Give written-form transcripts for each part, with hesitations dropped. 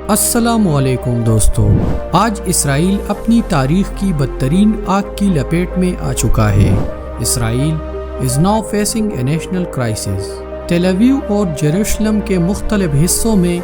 السلام علیکم دوستو، آج اسرائیل اپنی تاریخ کی بدترین آگ کی لپیٹ میں آ چکا ہے۔ اسرائیل is now facing a national crisis۔ تل اویو اور یروشلم کے مختلف حصوں میں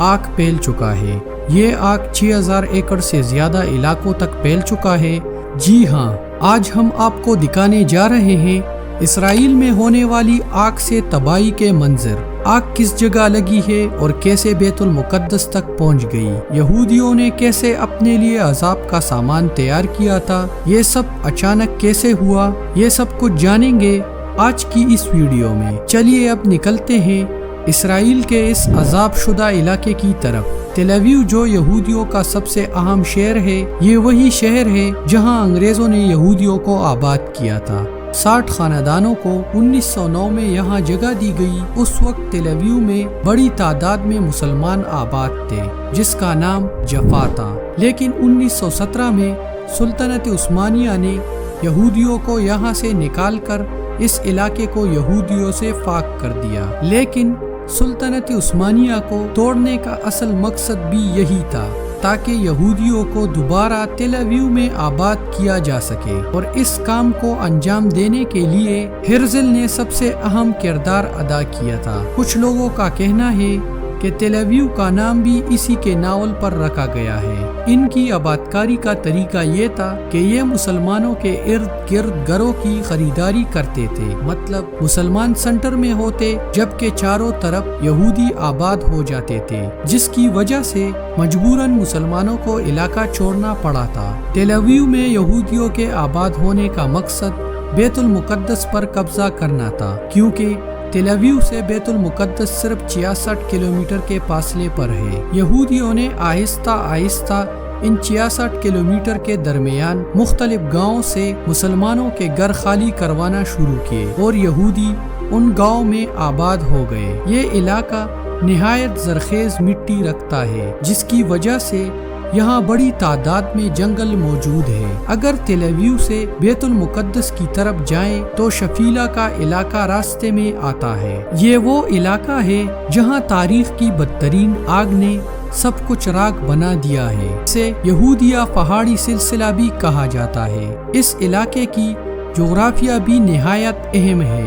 آگ پھیل چکا ہے۔ یہ آگ 6000 ایکڑ سے زیادہ علاقوں تک پھیل چکا ہے۔ جی ہاں، آج ہم آپ کو دکھانے جا رہے ہیں اسرائیل میں ہونے والی آگ سے تباہی کے منظر۔ آگ کس جگہ لگی ہے اور کیسے بیت المقدس تک پہنچ گئی، یہودیوں نے کیسے اپنے لیے عذاب کا سامان تیار کیا تھا، یہ سب اچانک کیسے ہوا، یہ سب کچھ جانیں گے آج کی اس ویڈیو میں۔ چلیے اب نکلتے ہیں اسرائیل کے اس عذاب شدہ علاقے کی طرف۔ تل اویو جو یہودیوں کا سب سے اہم شہر ہے، یہ وہی شہر ہے جہاں انگریزوں نے یہودیوں کو آباد کیا تھا۔ 60 خاندانوں کو 1909 میں یہاں جگہ دی گئی۔ اس وقت تل اویو میں بڑی تعداد میں مسلمان آباد تھے جس کا نام جفا تھا، لیکن 1917 میں سلطنت عثمانیہ نے یہودیوں کو یہاں سے نکال کر اس علاقے کو یہودیوں سے پاک کر دیا۔ لیکن سلطنت عثمانیہ کو توڑنے کا اصل مقصد بھی یہی تھا تاکہ یہودیوں کو دوبارہ تل اویو میں آباد کیا جا سکے، اور اس کام کو انجام دینے کے لیے ہرزل نے سب سے اہم کردار ادا کیا تھا۔ کچھ لوگوں کا کہنا ہے کہ تل اویو کا نام بھی اسی کے ناول پر رکھا گیا ہے۔ ان کی آبادکاری کا طریقہ یہ تھا کہ یہ مسلمانوں کے ارد گرد گھروں کی خریداری کرتے تھے، مطلب مسلمان سنٹر میں ہوتے جبکہ چاروں طرف یہودی آباد ہو جاتے تھے، جس کی وجہ سے مجبوراً مسلمانوں کو علاقہ چھوڑنا پڑا تھا۔ تل اویو میں یہودیوں کے آباد ہونے کا مقصد بیت المقدس پر قبضہ کرنا تھا، کیونکہ تل اویو سے بیت المقدس صرف 66 کلومیٹر کے فاصلے پر ہے۔ یہودیوں نے آہستہ آہستہ ان 66 کلومیٹر کے درمیان مختلف گاؤں سے مسلمانوں کے گھر خالی کروانا شروع کیے اور یہودی ان گاؤں میں آباد ہو گئے۔ یہ علاقہ نہایت زرخیز مٹی رکھتا ہے، جس کی وجہ سے یہاں بڑی تعداد میں جنگل موجود ہے۔ اگر تل اویو سے بیت المقدس کی طرف جائیں تو شفیلہ کا علاقہ راستے میں آتا ہے۔ یہ وہ علاقہ ہے جہاں تاریخ کی بدترین آگ نے سب کچھ راکھ بنا دیا ہے۔ اسے یہودیہ پہاڑی سلسلہ بھی کہا جاتا ہے۔ اس علاقے کی جغرافیہ بھی نہایت اہم ہے،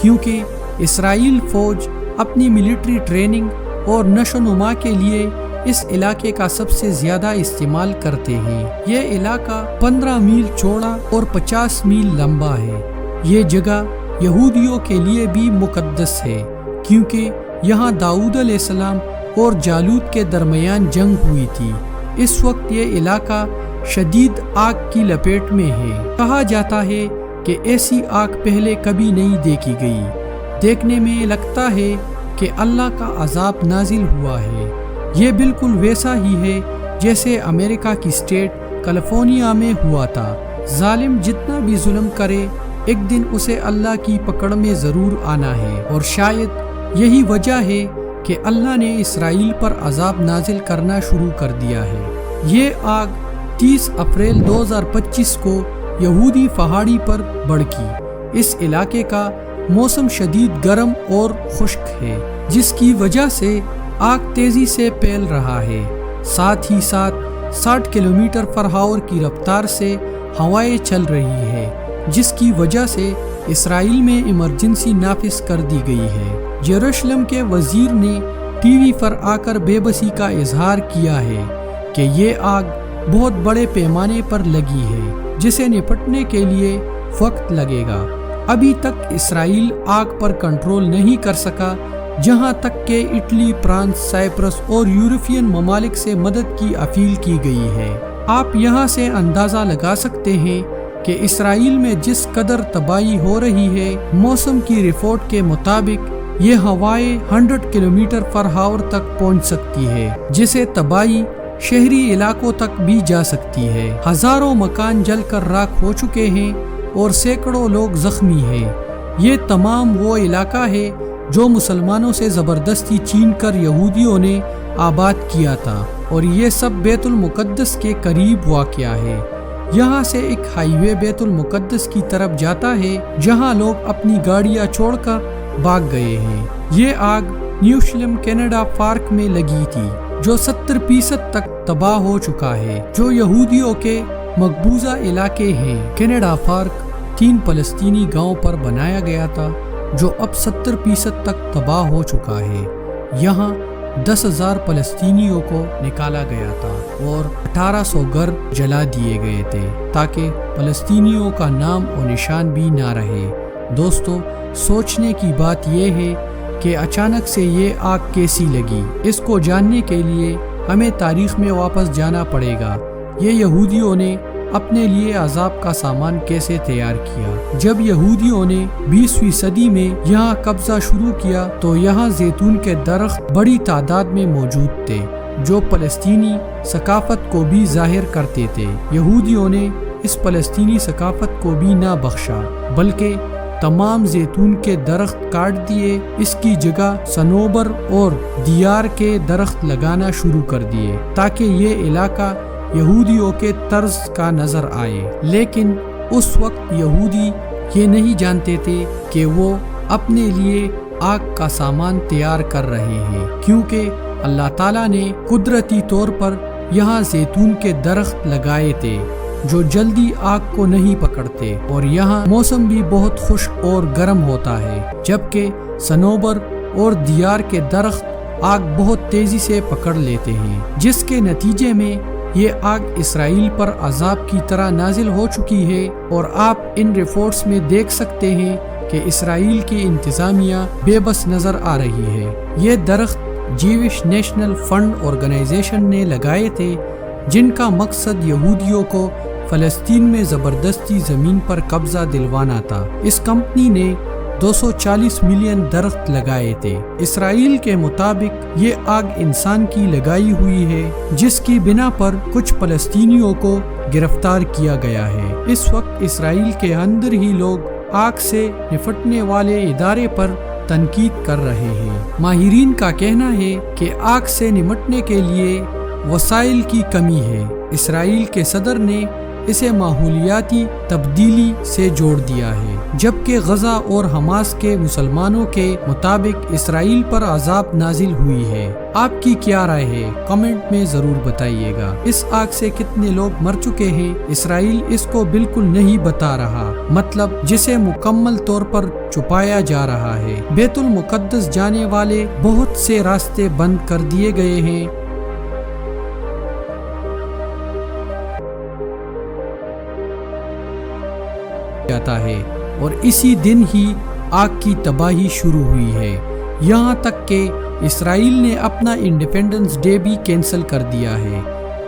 کیونکہ اسرائیل فوج اپنی ملٹری ٹریننگ اور نشو و نما کے لیے اس علاقے کا سب سے زیادہ استعمال کرتے ہیں۔ یہ علاقہ 15 میل چوڑا اور 50 میل لمبا ہے۔ یہ جگہ یہودیوں کے لیے بھی مقدس ہے، کیونکہ یہاں داؤد علیہ السلام اور جالوت کے درمیان جنگ ہوئی تھی۔ اس وقت یہ علاقہ شدید آگ کی لپیٹ میں ہے۔ کہا جاتا ہے کہ ایسی آگ پہلے کبھی نہیں دیکھی گئی۔ دیکھنے میں لگتا ہے کہ اللہ کا عذاب نازل ہوا ہے۔ یہ بالکل ویسا ہی ہے جیسے امریکہ کی اسٹیٹ کیلیفورنیا میں ہوا تھا۔ ظالم جتنا بھی ظلم کرے، ایک دن اسے اللہ کی پکڑ میں ضرور آنا ہے، اور شاید یہی وجہ ہے کہ اللہ نے اسرائیل پر عذاب نازل کرنا شروع کر دیا ہے۔ یہ آگ 30 اپریل 2025 کو یہودی پہاڑی پر بھڑکی۔ اس علاقے کا موسم شدید گرم اور خشک ہے، جس کی وجہ سے آگ تیزی سے پھیل رہا ہے۔ ساتھ ہی ساتھ 60 کلومیٹر فی آور کی رفتار سے ہوائیں چل رہی ہے، جس کی وجہ سے اسرائیل میں ایمرجنسی نافذ کر دی گئی ہے۔ یروشلم کے وزیر نے ٹی وی پر آ کر بے بسی کا اظہار کیا ہے کہ یہ آگ بہت بڑے پیمانے پر لگی ہے، جسے نپٹنے کے لیے وقت لگے گا۔ ابھی تک اسرائیل آگ پر کنٹرول نہیں کر سکا، جہاں تک کہ اٹلی، فرانس، سائپرس اور یورپین ممالک سے مدد کی اپیل کی گئی ہے۔ آپ یہاں سے اندازہ لگا سکتے ہیں کہ اسرائیل میں جس قدر تباہی ہو رہی ہے۔ موسم کی رپورٹ کے مطابق یہ ہوائیں 100 کلومیٹر فی آور تک پہنچ سکتی ہے، جسے تباہی شہری علاقوں تک بھی جا سکتی ہے۔ ہزاروں مکان جل کر راکھ ہو چکے ہیں اور سینکڑوں لوگ زخمی ہیں۔ یہ تمام وہ علاقہ ہے جو مسلمانوں سے زبردستی چھین کر یہودیوں نے آباد کیا تھا، اور یہ سب بیت المقدس کے قریب واقع ہے۔ یہاں سے ایک ہائی وے بیت المقدس کی طرف جاتا ہے، جہاں لوگ اپنی گاڑیاں چھوڑ کر بھاگ گئے ہیں۔ یہ آگ نیوشلم کینیڈا پارک میں لگی تھی۔ جو 70% تک تباہ ہو چکا ہے، جو یہودیوں کے مقبوضہ علاقے ہیں۔ کینیڈا پارک 3 فلسطینی گاؤں پر بنایا گیا تھا جو اب 70% تک تباہ ہو چکا ہے۔ یہاں 10,000 فلسطینیوں کو نکالا گیا تھا اور 1800 گھر جلا دیے گئے تھے تاکہ فلسطینیوں کا نام و نشان بھی نہ رہے۔ دوستو، سوچنے کی بات یہ ہے کہ اچانک سے یہ آگ کیسی لگی۔ اس کو جاننے کے لیے ہمیں تاریخ میں واپس جانا پڑے گا۔ یہ یہودیوں نے اپنے لیے عذاب کا سامان کیسے تیار کیا۔ جب یہودیوں نے 20ویں صدی میں یہاں قبضہ شروع کیا تو یہاں زیتون کے درخت بڑی تعداد میں موجود تھے جو فلسطینی ثقافت کو بھی ظاہر کرتے تھے۔ یہودیوں نے اس فلسطینی ثقافت کو بھی نہ بخشا بلکہ تمام زیتون کے درخت کاٹ دیے، اس کی جگہ صنوبر اور دیار کے درخت لگانا شروع کر دیے تاکہ یہ علاقہ یہودیوں کے طرز کا نظر آئے۔ لیکن اس وقت یہودی یہ نہیں جانتے تھے کہ وہ اپنے لیے آگ کا سامان تیار کر رہے ہیں، کیونکہ اللہ تعالیٰ نے قدرتی طور پر یہاں زیتون کے درخت لگائے تھے جو جلدی آگ کو نہیں پکڑتے، اور یہاں موسم بھی بہت خشک اور گرم ہوتا ہے، جبکہ صنوبر اور دیار کے درخت آگ بہت تیزی سے پکڑ لیتے ہیں، جس کے نتیجے میں یہ آگ اسرائیل پر عذاب کی طرح نازل ہو چکی ہے۔ اور آپ ان رپورٹس میں دیکھ سکتے ہیں کہ اسرائیل کی انتظامیہ بے بس نظر آ رہی ہے۔ یہ درخت جیوش نیشنل فنڈ آرگنائزیشن نے لگائے تھے جن کا مقصد یہودیوں کو فلسطین میں زبردستی زمین پر قبضہ دلوانا تھا۔ اس کمپنی نے 240 ملین درخت لگائے تھے۔ اسرائیل کے مطابق یہ آگ انسان کی لگائی ہوئی ہے جس کی بنا پر کچھ فلسطینیوں کو گرفتار کیا گیا ہے۔ اس وقت اسرائیل کے اندر ہی لوگ آگ سے نپٹنے والے ادارے پر تنقید کر رہے ہیں۔ ماہرین کا کہنا ہے کہ آگ سے نمٹنے کے لیے وسائل کی کمی ہے۔ اسرائیل کے صدر نے اسے ماحولیاتی تبدیلی سے جوڑ دیا ہے، جبکہ غزہ اور حماس کے مسلمانوں کے مطابق اسرائیل پر عذاب نازل ہوئی ہے۔ آپ کی کیا رائے ہے؟ کمنٹ میں ضرور بتائیے گا۔ اس آگ سے کتنے لوگ مر چکے ہیں؟ اسرائیل اس کو بالکل نہیں بتا رہا، مطلب جسے مکمل طور پر چھپایا جا رہا ہے۔ بیت المقدس جانے والے بہت سے راستے بند کر دیے گئے ہیں۔ جاتا ہے اور اسی دن ہی آگ کی تباہی شروع ہوئی ہے، یہاں تک کہ اسرائیل نے اپنا انڈیپینڈنس ڈے بھی کینسل کر دیا ہے۔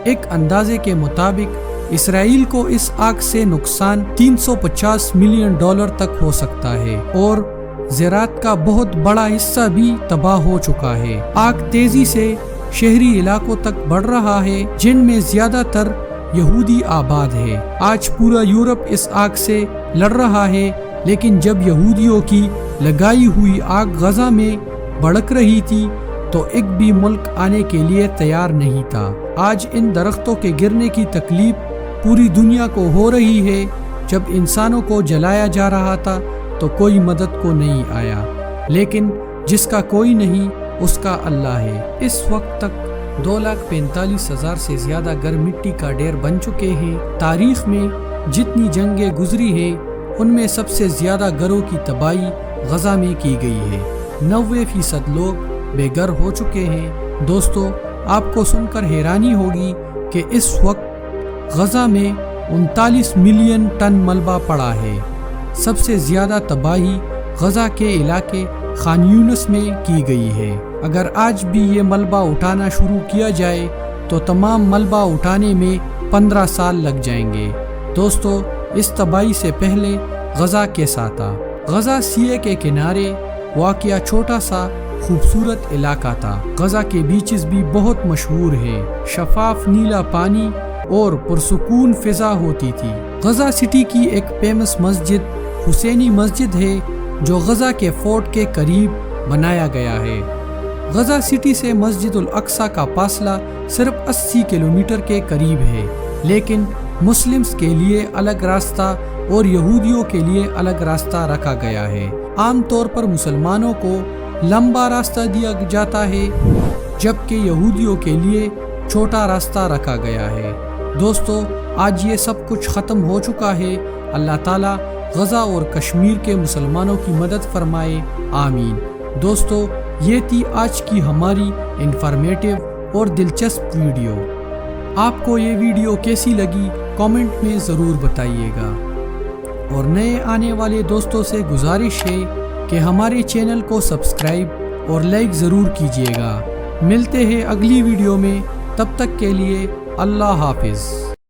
ایک اندازے کے مطابق اسرائیل کو اس آگ سے نقصان $350 ملین تک ہو سکتا ہے اور زراعت کا بہت بڑا حصہ بھی تباہ ہو چکا ہے۔ آگ تیزی سے شہری علاقوں تک بڑھ رہا ہے جن میں زیادہ تر یہودی آباد ہے۔ آج پورا یورپ اس آگ سے لڑ رہا ہے، لیکن جب یہودیوں کی لگائی ہوئی آگ غزہ میں بھڑک رہی تھی تو ایک بھی ملک آنے کے لیے تیار نہیں تھا۔ آج ان درختوں کے گرنے کی تکلیف پوری دنیا کو ہو رہی ہے۔ جب انسانوں کو جلایا جا رہا تھا تو کوئی مدد کو نہیں آیا، لیکن جس کا کوئی نہیں اس کا اللہ ہے۔ اس وقت تک 2,45,000 سے زیادہ گھر مٹی کا ڈھیر بن چکے ہیں۔ تاریخ میں جتنی جنگیں گزری ہیں ان میں سب سے زیادہ گھروں کی تباہی غزہ میں کی گئی ہے۔ 90% لوگ بے گھر ہو چکے ہیں۔ دوستو، آپ کو سن کر حیرانی ہوگی کہ اس وقت غزہ میں 39 ملین ٹن ملبہ پڑا ہے۔ سب سے زیادہ تباہی غزہ کے علاقے خان یونس میں کی گئی ہے۔ اگر آج بھی یہ ملبہ اٹھانا شروع کیا جائے تو تمام ملبہ اٹھانے میں 15 سال لگ جائیں گے۔ دوستو، اس تباہی سے پہلے غزہ کیسا تھا؟ غزہ سیہ کے کنارے واقع چھوٹا سا خوبصورت علاقہ تھا۔ غزہ کے بیچز بھی بہت مشہور ہیں، شفاف نیلا پانی اور پرسکون فضا ہوتی تھی۔ غزہ سٹی کی ایک فیمس مسجد حسینی مسجد ہے جو غزہ کے فورٹ کے قریب بنایا گیا ہے۔ غزہ سٹی سے مسجد الاقصی کا فاصلہ صرف 80 کلومیٹر کے قریب ہے، لیکن مسلمز کے لیے الگ راستہ اور یہودیوں کے لیے الگ راستہ رکھا گیا ہے۔ عام طور پر مسلمانوں کو لمبا راستہ دیا جاتا ہے جبکہ یہودیوں کے لیے چھوٹا راستہ رکھا گیا ہے۔ دوستو، آج یہ سب کچھ ختم ہو چکا ہے۔ اللہ تعالیٰ غزہ اور کشمیر کے مسلمانوں کی مدد فرمائے، آمین۔ دوستو، یہ تھی آج کی ہماری انفارمیٹیو اور دلچسپ ویڈیو۔ آپ کو یہ ویڈیو کیسی لگی کامنٹ میں ضرور بتائیے گا، اور نئے آنے والے دوستوں سے گزارش ہے کہ ہمارے چینل کو سبسکرائب اور لائک ضرور کیجیے گا۔ ملتے ہیں اگلی ویڈیو میں، تب تک کے لیے اللہ حافظ۔